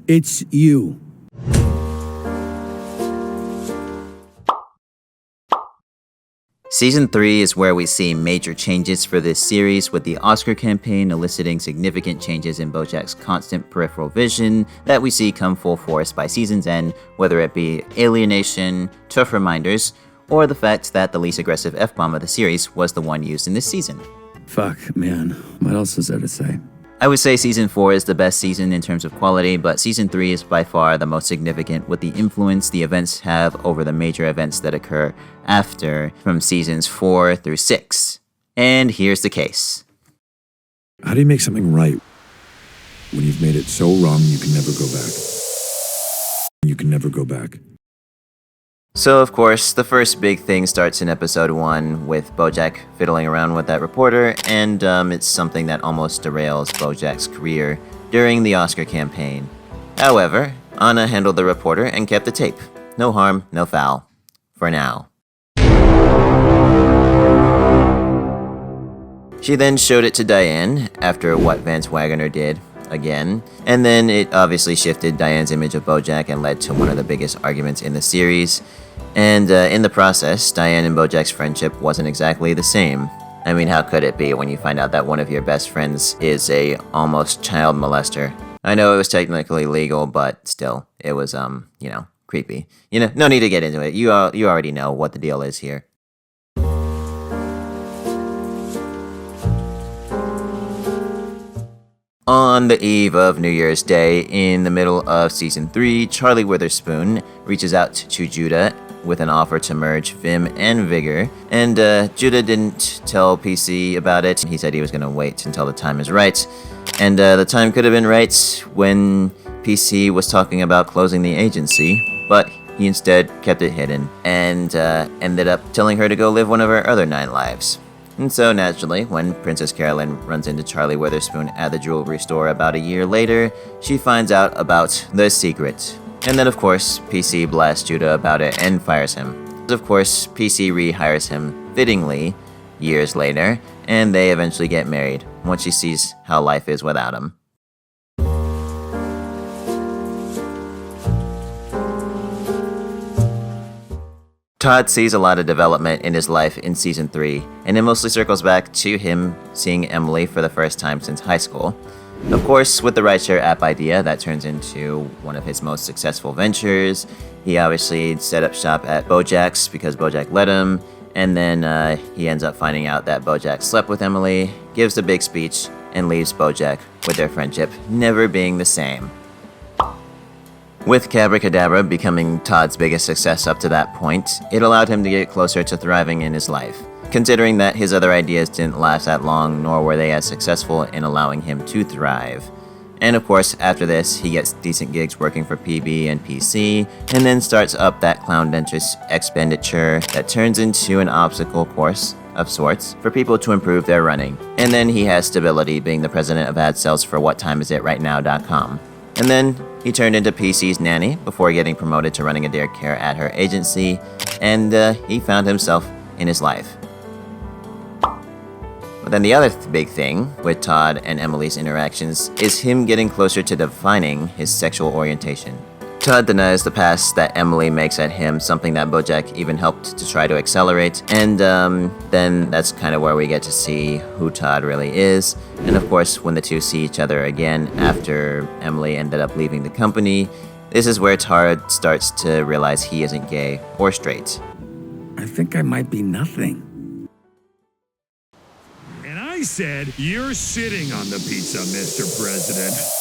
It's you. Season 3 is where we see major changes for this series, with the Oscar campaign eliciting significant changes in BoJack's constant peripheral vision that we see come full force by season's end, whether it be alienation, tough reminders, or the fact that the least aggressive F-bomb of the series was the one used in this season. Fuck, man. What else is there to say? I would say Season 4 is the best season in terms of quality, but Season 3 is by far the most significant with the influence the events have over the major events that occur after from Seasons 4 through 6. And here's the case. How do you make something right when you've made it so wrong you can never go back? You can never go back. So, of course, the first big thing starts in episode 1 with BoJack fiddling around with that reporter, and it's something that almost derails BoJack's career during the Oscar campaign. However, Anna handled the reporter and kept the tape. No harm, no foul. For now. She then showed it to Diane, after what Vance Wagner did, again, and then it obviously shifted Diane's image of BoJack and led to one of the biggest arguments in the series. And in the process, Diane and BoJack's friendship wasn't exactly the same. I mean, how could it be when you find out that one of your best friends is a almost child molester? I know it was technically legal, but still, it was, creepy. No need to get into it. You already know what the deal is here. On the eve of New Year's Day, in the middle of Season 3, Charlie Witherspoon reaches out to Judah with an offer to merge Vim and Vigor, and Judah didn't tell PC about it. He said he was going to wait until the time is right, and the time could have been right when PC was talking about closing the agency, but he instead kept it hidden, and ended up telling her to go live one of her other 9 lives. And so, naturally, when Princess Carolyn runs into Charlie Witherspoon at the jewelry store about a year later, she finds out about the secret. And then, of course, PC blasts Judah about it and fires him. Of course, PC rehires him fittingly years later, and they eventually get married once she sees how life is without him. Todd sees a lot of development in his life in Season 3, and it mostly circles back to him seeing Emily for the first time since high school. Of course, with the rideshare app idea, that turns into one of his most successful ventures. He obviously set up shop at BoJack's because BoJack let him, and then he ends up finding out that BoJack slept with Emily, gives a big speech, and leaves BoJack with their friendship never being the same. With Cabracadabra becoming Todd's biggest success up to that point, it allowed him to get closer to thriving in his life, considering that his other ideas didn't last that long, nor were they as successful in allowing him to thrive. And of course, after this, he gets decent gigs working for PB and PC, and then starts up that clown dentist expenditure that turns into an obstacle course of sorts for people to improve their running. And then he has stability being the president of ad sales for whattimeisightRightNow.com. And then he turned into PC's nanny before getting promoted to running a daycare at her agency, and he found himself in his life. But then the other big thing with Todd and Emily's interactions is him getting closer to defining his sexual orientation. Todd denies the pass that Emily makes at him, something that BoJack even helped to try to accelerate, and then that's kind of where we get to see who Todd really is. And of course, when the two see each other again after Emily ended up leaving the company, this is where Todd starts to realize he isn't gay or straight. I think I might be nothing. And I said, you're sitting on the pizza, Mr. President.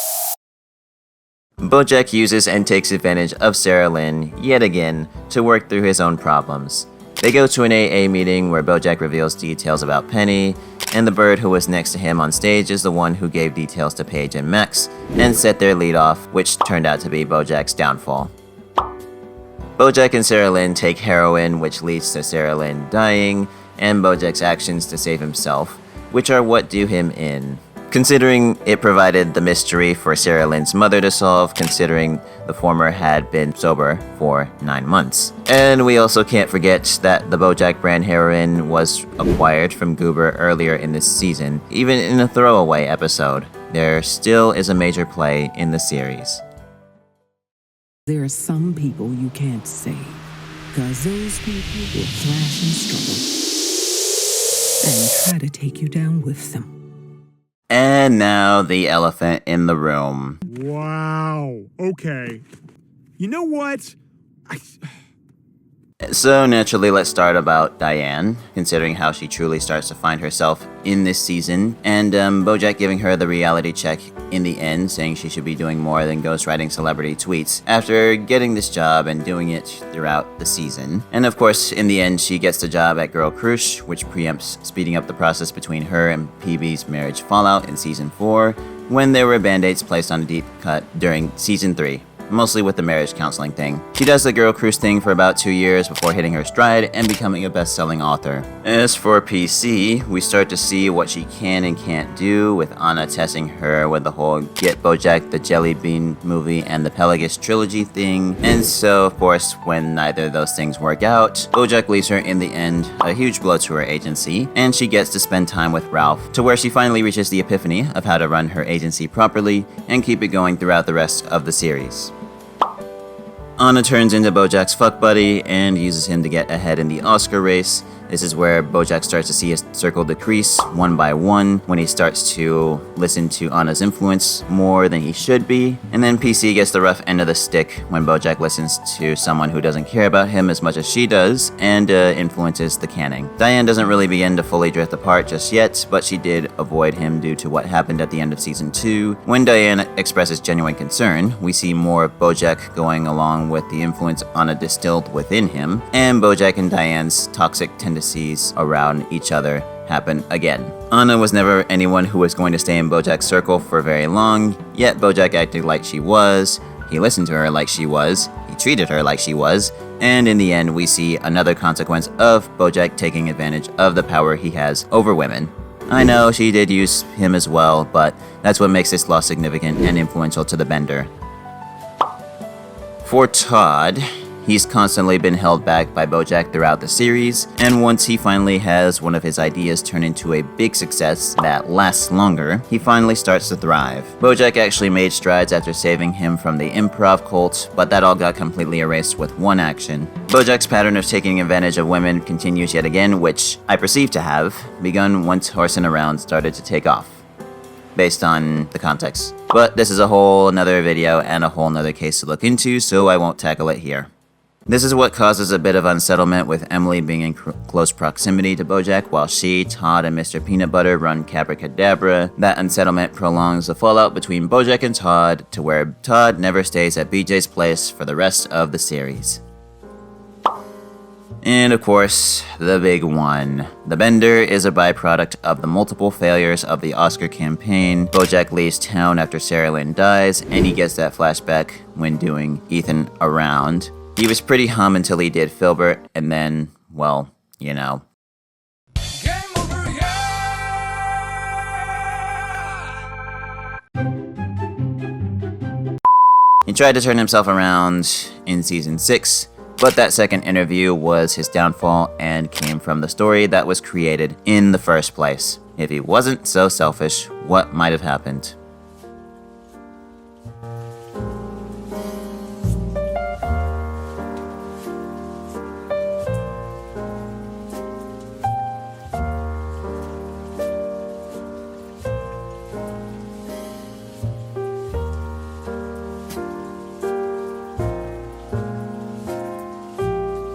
BoJack uses and takes advantage of Sarah Lynn, yet again, to work through his own problems. They go to an AA meeting where BoJack reveals details about Penny, and the bird who was next to him on stage is the one who gave details to Paige and Max, and set their lead off, which turned out to be BoJack's downfall. BoJack and Sarah Lynn take heroin, which leads to Sarah Lynn dying, and BoJack's actions to save himself, which are what do him in. Considering it provided the mystery for Sarah Lynn's mother to solve, considering the former had been sober for 9 months. And we also can't forget that the BoJack brand heroin was acquired from Goober earlier in this season. Even in a throwaway episode, there still is a major play in the series. There are some people you can't save, because those people will thrash and struggle and try to take you down with them. And now the elephant in the room. Wow. Okay. You know what? So naturally, let's start about Diane, considering how she truly starts to find herself in this season, and BoJack giving her the reality check in the end, saying she should be doing more than ghostwriting celebrity tweets after getting this job and doing it throughout the season. And of course, in the end, she gets the job at Girl Crush, which preempts speeding up the process between her and PB's marriage fallout in Season 4, when there were band-aids placed on a deep cut during Season 3. Mostly with the marriage counseling thing. She does the Girl Cruise thing for about 2 years before hitting her stride and becoming a best-selling author. As for PC, we start to see what she can and can't do, with Anna testing her with the whole Get BoJack the Jelly Bean movie and the Pelagus trilogy thing. And so, of course, when neither of those things work out, BoJack leaves her in the end, a huge blow to her agency, and she gets to spend time with Ralph, to where she finally reaches the epiphany of how to run her agency properly and keep it going throughout the rest of the series. Anna turns into BoJack's fuck buddy and uses him to get ahead in the Oscar race. This is where BoJack starts to see his circle decrease one by one when he starts to listen to Anna's influence more than he should be. And then PC gets the rough end of the stick when BoJack listens to someone who doesn't care about him as much as she does and influences the canning. Diane doesn't really begin to fully drift apart just yet, but she did avoid him due to what happened at the end of Season 2. When Diane expresses genuine concern, we see more of BoJack going along with the influence Anna distilled within him, and BoJack and Diane's toxic tendencies around each other happen again. Anna was never anyone who was going to stay in BoJack's circle for very long, yet BoJack acted like she was, he listened to her like she was, he treated her like she was, and in the end we see another consequence of BoJack taking advantage of the power he has over women. I know she did use him as well, but that's what makes this loss significant and influential to the Bender. For Todd, he's constantly been held back by BoJack throughout the series, and once he finally has one of his ideas turn into a big success that lasts longer, he finally starts to thrive. BoJack actually made strides after saving him from the improv cult, but that all got completely erased with one action. BoJack's pattern of taking advantage of women continues yet again, which I perceive to have begun once Horsing Around started to take off, based on the context. But this is a whole another video and a whole nother case to look into, so I won't tackle it here. This is what causes a bit of unsettlement, with Emily being in close proximity to BoJack while she, Todd, and Mr. Peanut Butter run Cabracadabra. That unsettlement prolongs the fallout between BoJack and Todd, to where Todd never stays at BJ's place for the rest of the series. And of course, the big one. The Bender is a byproduct of the multiple failures of the Oscar campaign. BoJack leaves town after Sarah Lynn dies, and he gets that flashback when doing Ethan Around. He was pretty hum until he did Filbert, and then, well, you know. Game over, yeah! He tried to turn himself around in Season 6, but that second interview was his downfall and came from the story that was created in the first place. If he wasn't so selfish, what might have happened?